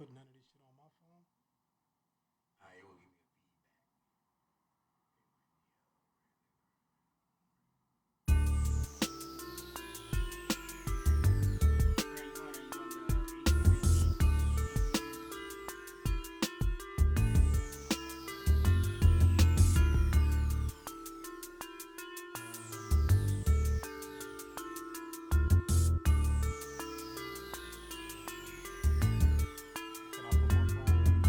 put none of this shit on my phone. It will give me a Can I put my phone?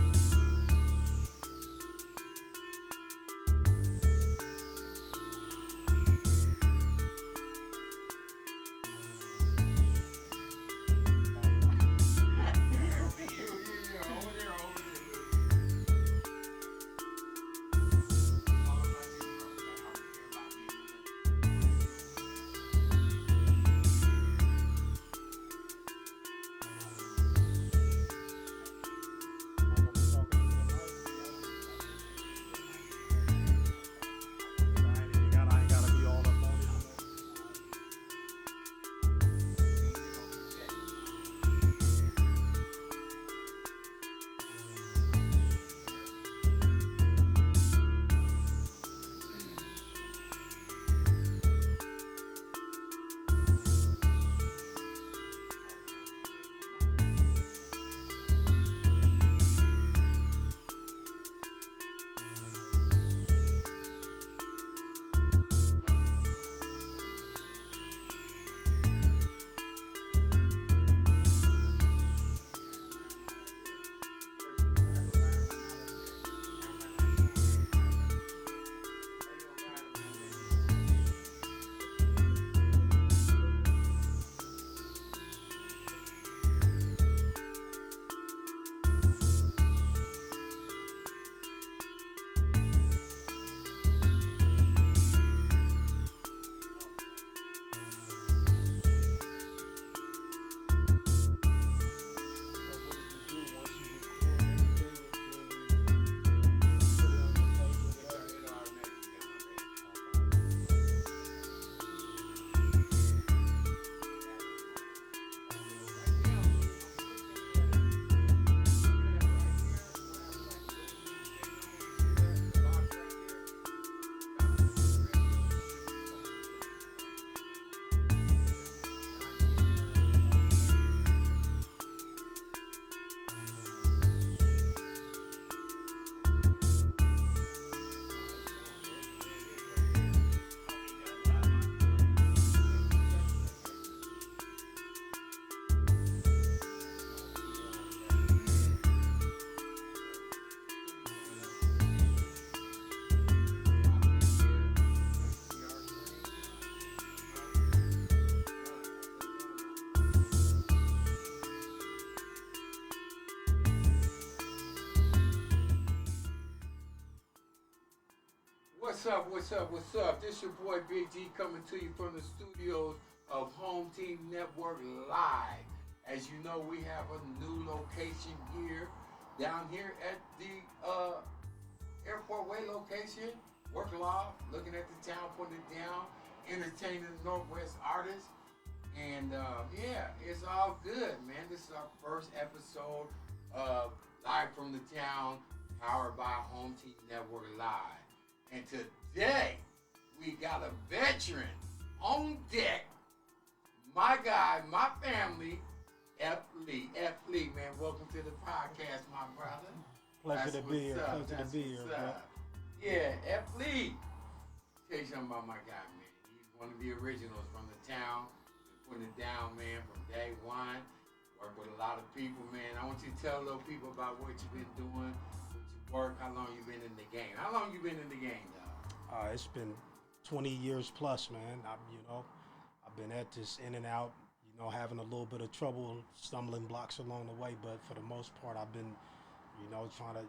feedback. Over there, over there. All about you, bro. Like, I don't care about Am I gonna be talking into the mic? So I ain't gotta be all up on it. So what do you do once you record everything and then you put it on your page or whatever? It automatically got my page. Okay. What's up? What's up? What's up? This your boy Big G coming to you from the studios of Hometeam Network Live. As you know, we have a new location here, down here at the Airport Way location. Work live, looking at the town, putting it down, entertaining the Northwest artists. And yeah, it's all good, man. This is our first episode of Live from the Town, powered by Home Team Network Live. And today, we got a veteran on deck. My guy, my family, F. Lee. F. Lee, man, welcome to the podcast, my brother. Pleasure That's to be here. what's up. Pleasure to That's be here, what's bro. up. Yeah, F. Lee. Tell you something about my guy, man. He's one of the originals from the town. Been putting it down, man, from day one. Work with a lot of people, man. I want you to tell a little people about what you've been doing, what you work, how long you've been in the game. How long you been in the game, dog? It's been 20 years plus, man. I've been at this in and out, having a little bit of trouble, stumbling blocks along the way, but for the most part, I've been, trying to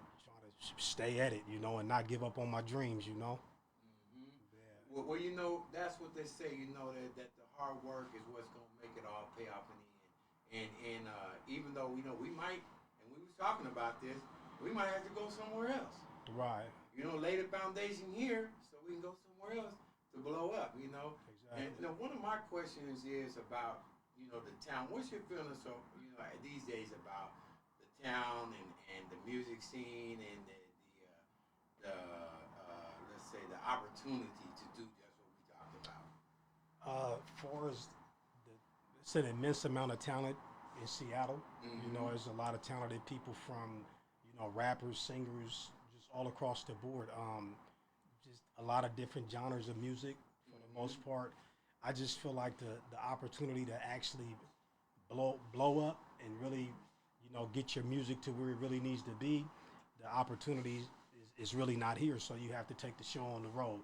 stay at it, and not give up on my dreams. Hmm. Yeah. Well, that's what they say. That the hard work is what's gonna make it all pay off in the end. And even though we might, and we was talking about this, we might have to go somewhere else. Right. Lay the foundation here so we can go somewhere else to blow up. And Exactly. one of my questions is about the town. What's your feeling these days about the town and the music scene and the let's say the opportunity to do just what we talked about? For as it's an immense amount of talent in Seattle. You know, there's a lot of talented people from, rappers, singers, just all across the board. Just a lot of different genres of music for the most part. I just feel like the opportunity to actually blow up and really, get your music to where it really needs to be, the opportunity is really not here. So you have to take the show on the road.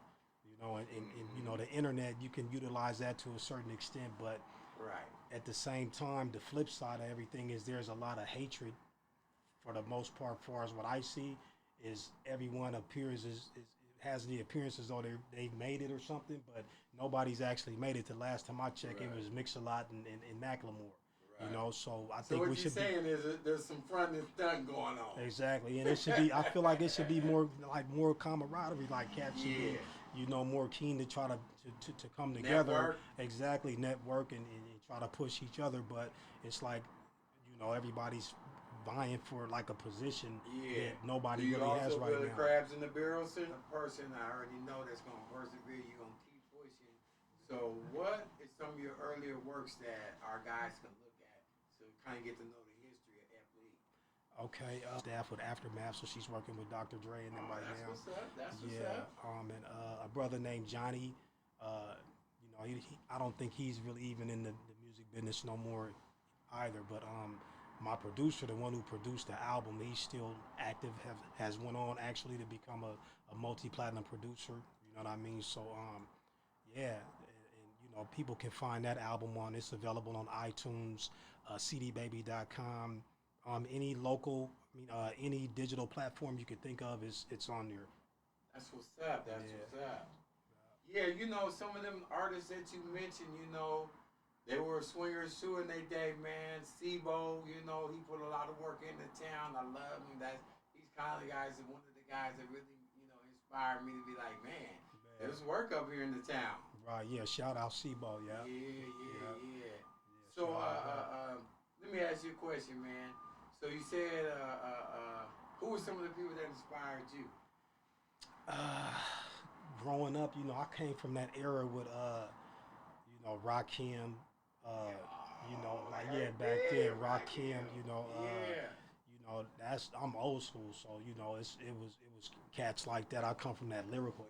And the internet, you can utilize that to a certain extent, but Right. at the same time, the flip side of everything is there's a lot of hatred for the most part. Far as what I see, is everyone appears is has the appearance as though they made it or something, but nobody's actually made it. The last time I checked, it Right. was Mix-a-Lot and Macklemore. Right. So I So think what we you're should be saying is that there's some front and stunt going on. exactly, and it should be. I feel like it should be more like more camaraderie. Like cats should Yeah. be, more keen to try to come together. Network. Exactly, network and try to push each other. But it's like, everybody's vying for like a position Yeah. that nobody Do you really has also right feel the now. crabs in the barrel? A person I already know that's going to persevere, you're going to keep pushing. So what is some of your earlier works that our guys can look at to kind of get to know the history of FLE? Okay, staff with Aftermath, so she's working with Dr. Dre and them Oh, right that's now. what's up. That's what's Yeah, up. and a brother named Johnny. I don't think he's really even in the music business no more either. But my producer, the one who produced the album, he's still active. Has went on actually to become a multi-platinum producer. You know what I mean? So yeah, and people can find that album on. It's available on iTunes, cdbaby.com. Any local, any digital platform you could think of it's on there. That's what's up. That's Yeah. what's up. Yeah, some of them artists that you mentioned, they were swingers too in their day, man. Sibo, he put a lot of work into town. I love him. He's kind of the guys, one of the guys that really, inspired me to be like, man, there's work up here in the town. Right, yeah. Shout out Seabo, yeah. Yeah. So, shout out that. let me ask you a question, man. So you said, who were some of the people that inspired you? Growing up, I came from that era with Rakim, back then Rakim, Yeah. I'm old school, so it was cats like that. I come from that lyrical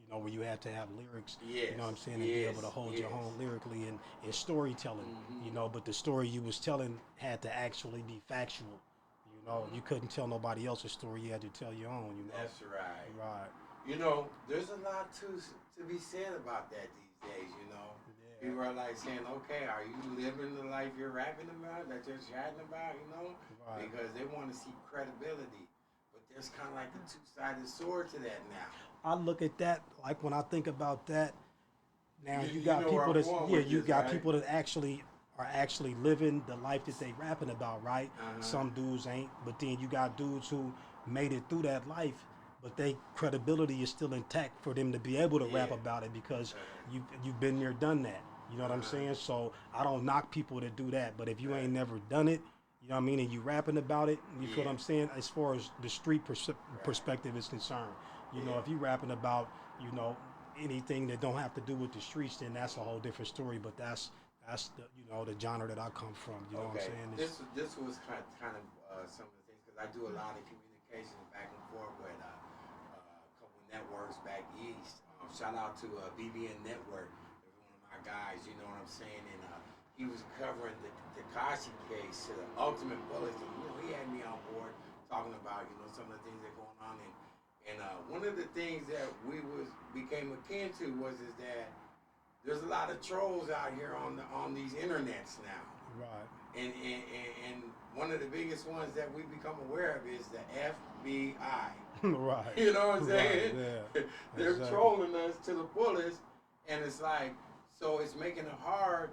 era, where you had to have lyrics, Yes. you know what I'm saying, and be able to hold your own lyrically and storytelling, but the story you was telling had to actually be factual. You couldn't tell nobody else's story, you had to tell your own, That's right. Right. There's a lot to be said about that these days, Yeah. People are like saying, okay, are you living the life you're rapping about, that you're chatting about, Right. Because they want to see credibility. But there's kind of like a two-sided sword to that now. I look at that like when I think about that. Now You you got know where people I'm that's going yeah, with you this, got right? people that actually are actually living the life that they rapping about, right? Uh-huh. Some dudes ain't, but then you got dudes who made it through that life, but they credibility is still intact for them to be able to rap Yeah. about it because you've been there, done that. You know what I'm saying? So I don't knock people that do that, but if you ain't never done it, you know what I mean, and you rapping about it, you feel what I'm saying? As far as the street perspective is concerned, if you rapping about, anything that don't have to do with the streets, then that's a whole different story. But that's the the genre that I come from. You know what I'm saying? This was kind of some of the things because I do a lot of communication back and forth with a couple networks back east. Shout out to BBN Network, one of my guys. You know what I'm saying? And he was covering the Tekashi case to the Ultimate Bullets, and he had me on board talking about some of the things that are going on. And one of the things that we became akin to was that there's a lot of trolls out here on these internets now. Right. And one of the biggest ones that we become aware of is the FBI. Right. You know what I'm saying? Right, yeah. They're Exactly. trolling us to the fullest, and it's like, so it's making it hard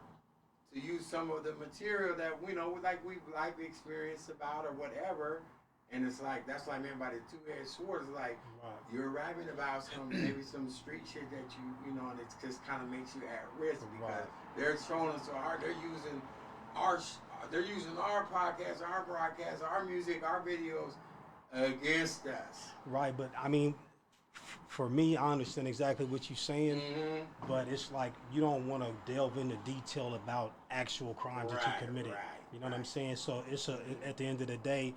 to use some of the material that we've life experience about or whatever. And it's like, that's like, man, by the two-edged sword, it's like, you're rapping about maybe some street shit that and it just kind of makes you at risk because they're trolling so hard. They're using our they're using our podcast, our broadcast, our music, our videos against us. Right, but I mean, for me, I understand exactly what you're saying, Mm-hmm. but it's like you don't want to delve into detail about actual crimes that you committed. You know what I'm saying? So at the end of the day,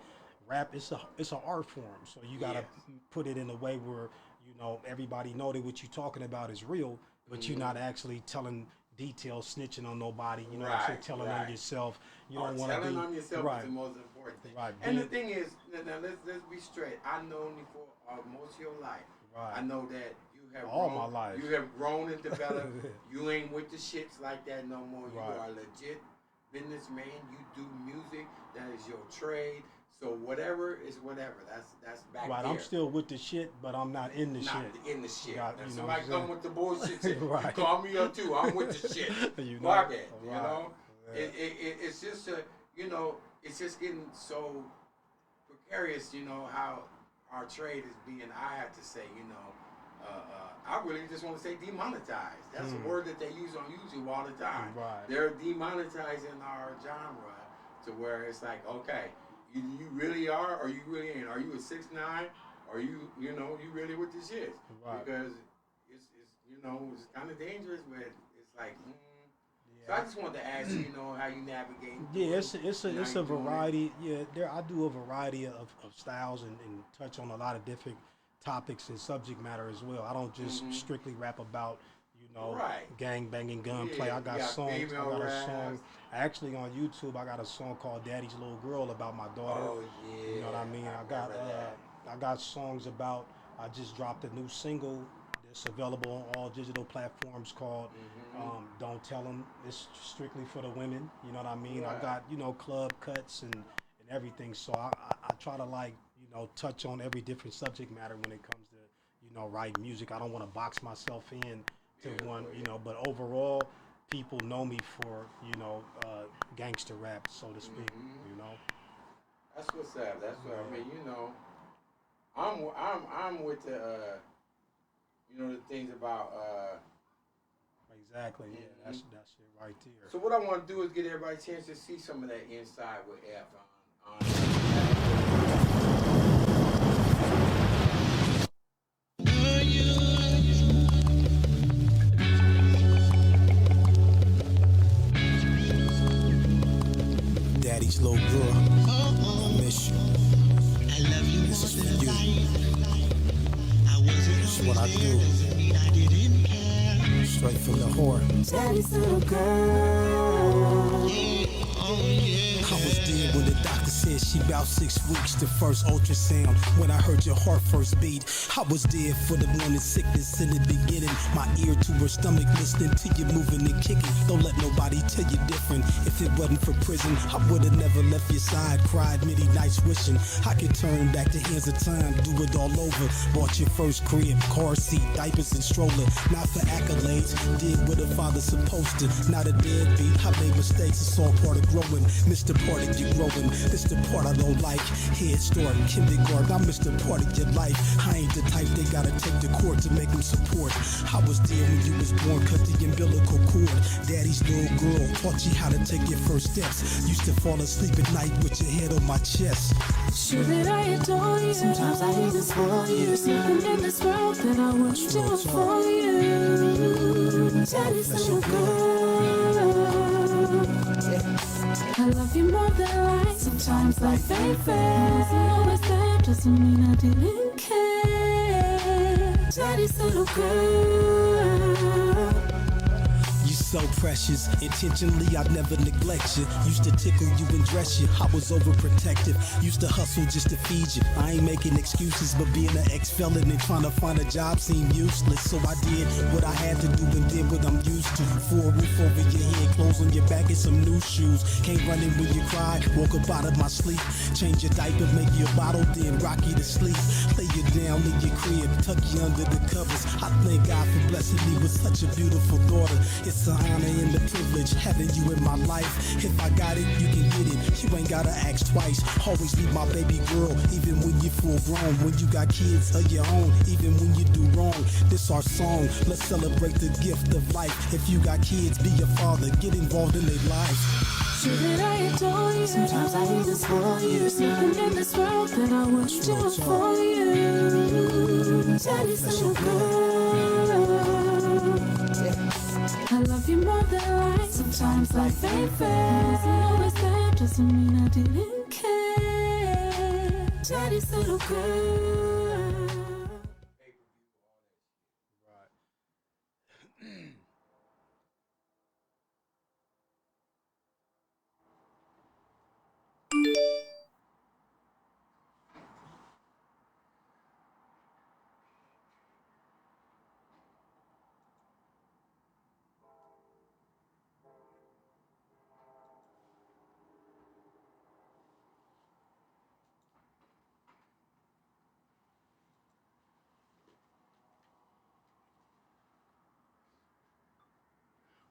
rap it's an art form. So you gotta put it in a way where everybody know that what you're talking about is real, but you're not actually telling details, snitching on nobody. You know what I'm saying? Telling on yourself. You don't want to be telling on yourself right. is the most important thing. Right. And the thing is, now let's be straight. I know you for most of your life. Right. I know that you have all grown, my life. You have grown and developed. You ain't with the shits like that no more. You Right. are a legit businessman. You do music. That is your trade. So whatever is whatever. That's back right. there. I'm still with the shit, but I'm not in the not shit. in the shit. Got, if you somebody know come with the bullshit, shit, right. you call me up too. I'm with the shit. You Fuck know? it. Right. You know. Yeah. It's just it's just getting so precarious. You know how our trade is being. I have to say, I really just want to say demonetized. That's a word that they use on YouTube all the time. Right. They're demonetizing our genre to where it's like, okay, you really are, or you really ain't. Are you a 6ix9ine? Are you really with the shit? Right. Because it's kind of dangerous, but it's like. So I just wanted to ask you, how you navigate. Yeah, it's a variety. Yeah, I do a variety of styles and touch on a lot of different topics and subject matter as well. I don't just strictly rap about gang banging, gunplay. I got songs. I got a song. Actually, on YouTube, I got a song called "Daddy's Little Girl" about my daughter. Oh yeah. You know what I mean? I got songs about. I just dropped a new single that's available on all digital platforms called "Don't Tell 'Em." It's strictly for the women. You know what I mean? Right. I got club cuts and everything. So I try to touch on every different subject matter when it comes to writing music. I don't want to box myself in to one. But overall, people know me for gangster rap, so to speak. That's what's up. That's what I mean. I'm with the the things about exactly. Yeah, that's it right there. So what I want to do is get everybody a chance to see some of that inside with F on. Daddy's little girl, I miss you. I love you. This is for you. I wasn't This is what I do. I didn't care. Straight from the heart. Daddy's little girl. Oh yeah. I was dead when the doctor said she about 6 weeks. The first ultrasound when I heard your heart first beat. I was dead for the morning sickness in the beginning. My ear to her stomach listening to you moving and kicking. Don't let nobody tell you different. If it wasn't for prison, I would have never left your side. Cried many nights wishing I could turn back the hands of time, do it all over. Bought your first crib, car seat, diapers and stroller. Not for accolades, did what a father's supposed to. Not a deadbeat, I made mistakes, it's all part of growing. Missed the part of you growing, this the part I don't like. Head start, kindergarten, I missed the part of your life. I ain't the type they gotta take to court to make them support. I was there when you was born, cut the umbilical cord. Daddy's little girl taught you how to take your first steps. Used to fall asleep at night with your head on my chest. Sure that I adore you. Sometimes I even spoil you. There's nothing in this world that I wouldn't do for you. Daddy's little girl. I love you more than life. Sometimes like baby. Always there doesn't mean I didn't care. Daddy's little girl. You so precious, intentionally I'd never neglect you. Used to tickle you and dress you, I was overprotective. Used to hustle just to feed you. I ain't making excuses, but being an ex-felon and trying to find a job seemed useless. So I did what I had to do and did what I'm used to. For a roof over your head, clothes on your back and some new shoes. Came running when you cried, woke up out of my sleep. Change your diaper, make you a bottle, then rock you to sleep. Lay you down in your crib, tuck you under the covers. I thank God for blessing me with such a beautiful daughter. It's an honor and the privilege having you in my life. If I got it, you can get it. You ain't gotta ask twice. Always be my baby girl, even when you're full grown. When you got kids of your own, even when you do wrong. This our song. Let's celebrate the gift of life. If you got kids, be a father. Get involved in their life. Sure that I adore you. Sometimes I even spoil you. There's nothing in this world that I wouldn't do for you. Daddy's little girl. I love you more than life. Sometimes life ain't fair. Wasn't always there doesn't mean I didn't care. Daddy's little girl.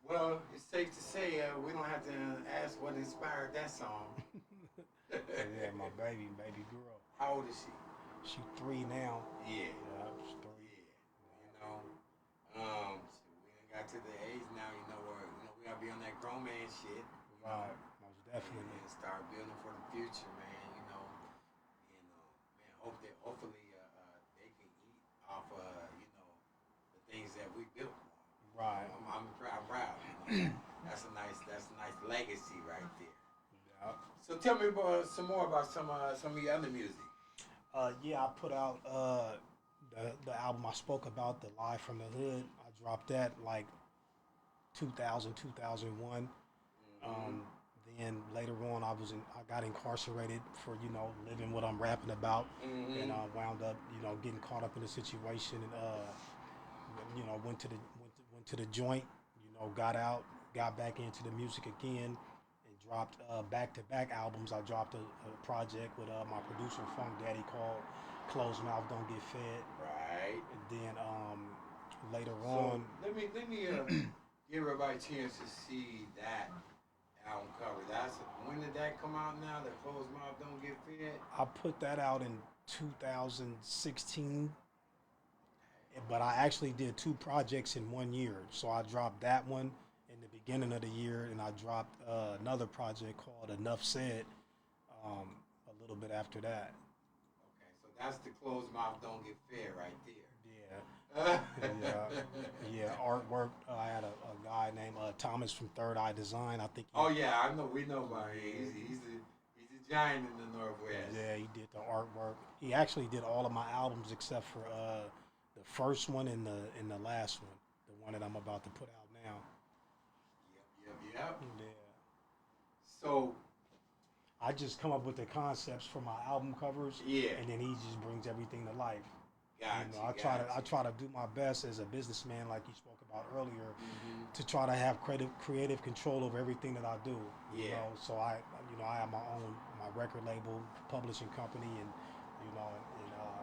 Well, it's safe to say we don't have to ask what inspired that song. Yeah, my baby girl. How old is she? She 3 now. Yeah. Yeah, she's 3. Yeah. We ain't got to the age now, where we gotta be on that grown man shit. Right, most definitely. And start building for the future, man. Man, hopefully they can eat off the things that we built. Right. I'm proud. That's a nice legacy right there. Yeah. So tell me some more about some of your other music. Yeah, I put out the album I spoke about, the Live from the Hood. I dropped that like 2000, 2001. Then later on, I got incarcerated for living what I'm rapping about, and I wound up getting caught up in the situation, and went to the joint, got out, got back into the music again, and dropped back-to-back albums. I dropped a project with my producer Funk Daddy called "Closed Mouth Don't Get Fed." Right. And then later on, let me give everybody a chance to see that album cover. When did that come out? Now that Closed Mouth Don't Get Fed. I put that out in 2016. But I actually did 2 projects in 1 year. So I dropped that one in the beginning of the year, and I dropped another project called Enough Said a little bit after that. Okay, so that's the Closed Mouth Don't Get Fed right there. Yeah, artwork. I had a guy named Thomas from Third Eye Design. I think. We know about him. He's a giant in the Northwest. Yeah, he did the artwork. He actually did all of my albums except for the first one and the last one, the one that I'm about to put out now. Yep. Yeah. So I just come up with the concepts for my album covers. Yeah. And then he just brings everything to life. I try to do my best as a businessman, like you spoke about earlier, to try to have creative control over everything that I do. You know, so I have my record label, publishing company, and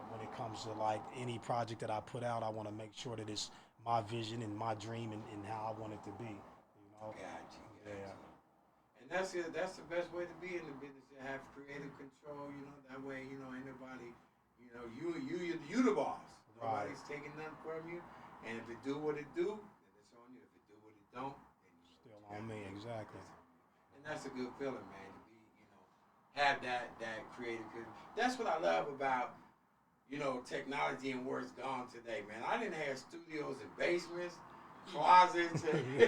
when it comes to like any project that I put out, I want to make sure that it's my vision and my dream and how I want it to be. Gotcha. Yeah. And that's the best way to be in the business, to have creative control. That way, ain't nobody. You the boss. Nobody's taking nothing from you. And if it do what it do, then it's on you. If it do what it don't, then you Still on me, exactly. And that's a good feeling, man, to be, have that creative. That's what I love about, technology and where it's gone today, man. I didn't have studios and basements, closets, and me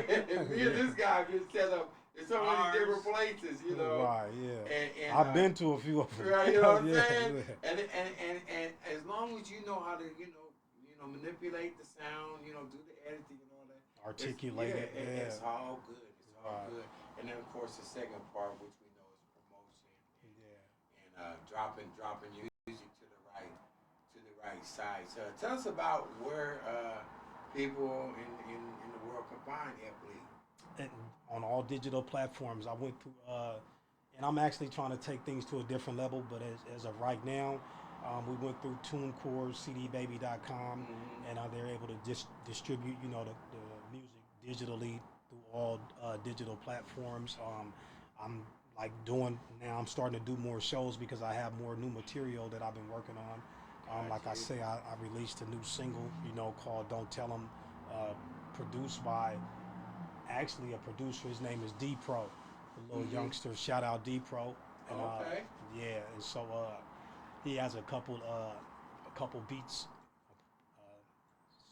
and this guy just set up in so many different places, Right, yeah. And I've been to a few of them. Right, you know what I'm saying? Yeah. And as long as you know how to, manipulate the sound, do the editing and all that. Articulate it. It's all good. It's all Right. good. And then of course the second part, which we know is promotion. Yeah. And dropping music to the right side. So tell us about where people in the world can find Bleed. And on all digital platforms, I went through, and I'm actually trying to take things to a different level. But as of right now, we went through TuneCore, CDBaby.com, and they're able to distribute, the music digitally through all digital platforms. I'm I'm starting to do more shows because I have more new material that I've been working on. Like I say, I released a new single, called "Don't Tell 'Em," produced by actually a producer. His name is D Pro, a little youngster. Shout out D Pro. And, Okay. yeah, and so he has a couple beats,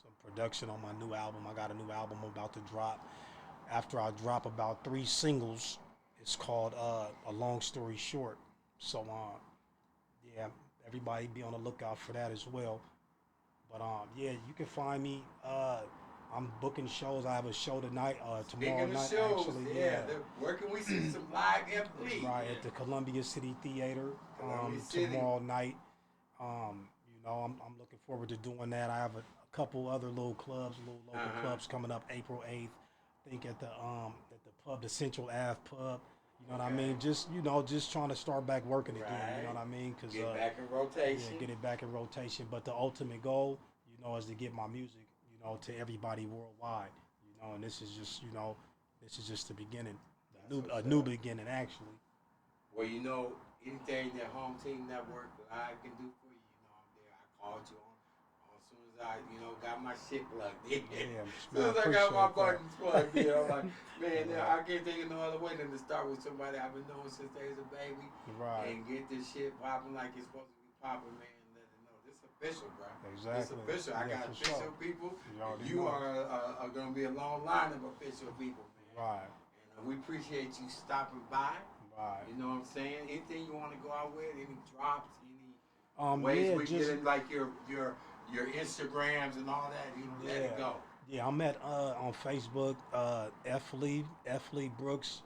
some production on my new album. I got a new album I'm about to drop. After I drop about 3 singles, it's called A Long Story Short. So yeah, everybody be on the lookout for that as well. But yeah, you can find me. I'm booking shows. I have a show tonight, tomorrow Speaking of night shows, actually. yeah. Where can we see some live That's FB? right, at the Columbia City Theater Columbia City. tomorrow night. I'm looking forward to doing that. I have a couple other little clubs, little local clubs coming up April 8th. I think at the pub, the Central Ave pub. You know what I mean? Just just trying to start back working again. You know what I mean? Cause Get back in rotation. yeah, get it back in rotation. But the ultimate goal, is to get my music, to everybody worldwide. And this is just, this is just the beginning, a new beginning actually. Well, anything that Home Team Network Live can do for you, I'm there. I called you on as soon as I, got my shit plugged in. Yeah, As soon as I got my buttons plugged in, I'm like, man, Yeah. I can't think of no other way than to start with somebody I've been knowing since they was a baby. Right. And get this shit popping like it's supposed to be popping, man. And let it know. This official, bro. Exactly. It's official. I Yeah, got for official sure. people. You already know. are going to be a long line of official people, man. Right. And we appreciate you stopping by. Right. You know what I'm saying? Anything you want to go out with? Any drops? Any Yeah, ways we just, get in, like your Instagrams and all that? Let it go. Yeah, I'm at on Facebook, F Lee Brooks.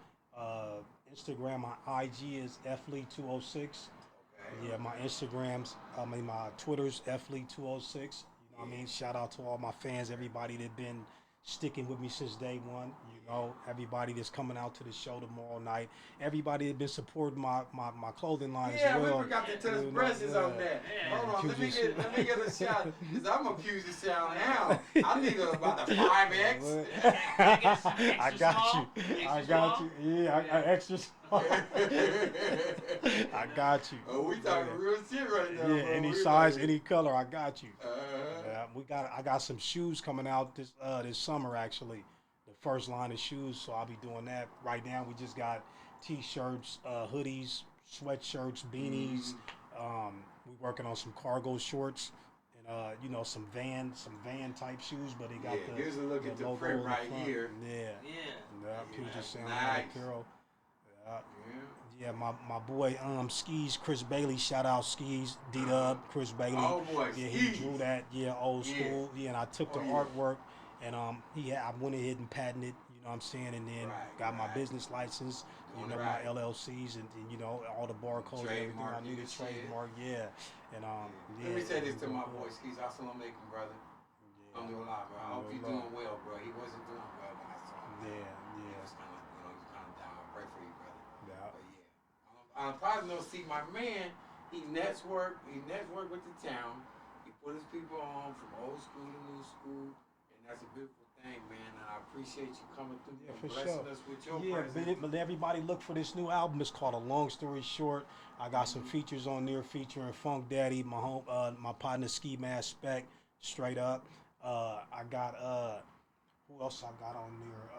Instagram, my IG is FLee206. Okay. Yeah, my Instagrams, my Twitter's FLee206. You know what I mean? Shout out to all my fans, everybody that been sticking with me since day one. Everybody that's coming out to the show tomorrow night. Everybody that been supporting my clothing line as well. Yeah, we forgot to touch brushes on that. Hold on, let me get a shot. Because I'm going to Puget Sound now. I need about a 5X. I got you. Yeah, I extra small. I got you. Oh, we talking real shit right now. Yeah, bro. any We size, like- any color, I got you. Uh-huh. I got some shoes coming out this summer actually. The first line of shoes, so I'll be doing that. Right now we just got t-shirts, hoodies, sweatshirts, beanies. We working on some cargo shorts and some van type shoes, but they got here's a look the at the logo print in the right front. here. Yeah, Puget Sound nice. Apparel. Yeah. Yeah, my boy Skis, Chris Bailey, shout out Skis, D-Dub, Chris Bailey. Oh, boy, yeah, he Skis. drew that, old Yeah. school. Yeah, and I took the Oh, yeah. artwork and I went ahead and patented, you know what I'm saying, and then got my business license, Doing my right. LLCs and all the barcodes and everything I Trademark needed, your shit. trademark, yeah. And Let me say this to my boy Skis. Assalamu alaikum, brother. I'm doing a lot, bro. I hope you're doing well, bro. He wasn't doing well when I saw him. Yeah, He yeah. was kind of down. I pray for you, brother. Yeah. But yeah, I'm probably gonna see my man. He network with the town. He put his people on from old school to new school, and that's a beautiful thing, man. And I appreciate you coming through Yeah, and for blessing sure. us with your Yeah, presence. but everybody look for this new album. It's called A Long Story Short. I got some features on there featuring Funk Daddy, my partner Ski Mask Spec, straight up. I got who else I got on there?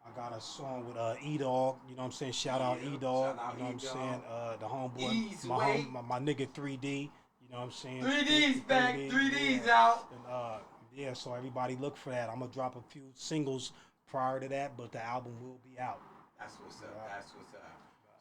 I got a song with E-Dog, you know what I'm saying? Shout out Yeah, E-Dog, shout out you know what I'm E-Dog. saying? The homeboy, Ease my, way. my nigga 3D, you know what I'm saying? 3D's back. 3D's yeah. out. And, yeah, so everybody look for that. I'm gonna drop a few singles prior to that, but the album will be out. That's what's up. That's what's up.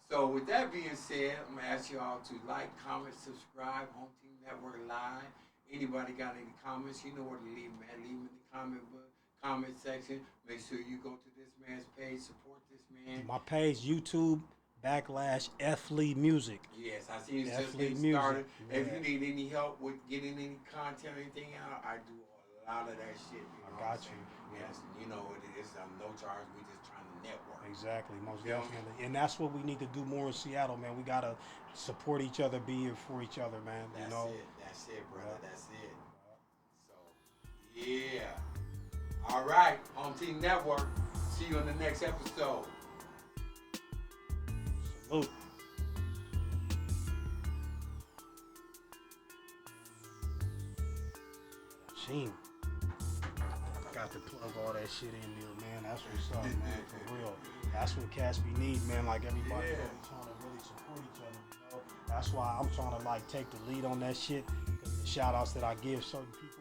So with that being said, I'm gonna ask you all to like, comment, subscribe. Home Team Network Live. Anybody got any comments? You know where to leave them at. Leave them in the comment section. Make sure you go to this man's page. Support this man. My page, YouTube /FLee Music. Yes, I see you just Definitely getting music. started. If Yeah. you need any help with getting any content or anything out, I do a lot of that shit. You know I got what I'm you. saying? Yes, it's no charge. We just trying to network. Exactly, most Yeah. definitely. And that's what we need to do more in Seattle, man. We gotta support each other, be here for each other, man. That's you know. it. That's it, brother. Yeah. That's it. So, yeah. All right, Home Team Network. See you in the next episode. Salute. Sheen. got to plug all that shit in there, man. That's what's up, man. For real. That's what cats be need, man. Like everybody really trying to really support each other. You know? That's why I'm trying to like take the lead on that shit. Because the shout outs that I give certain people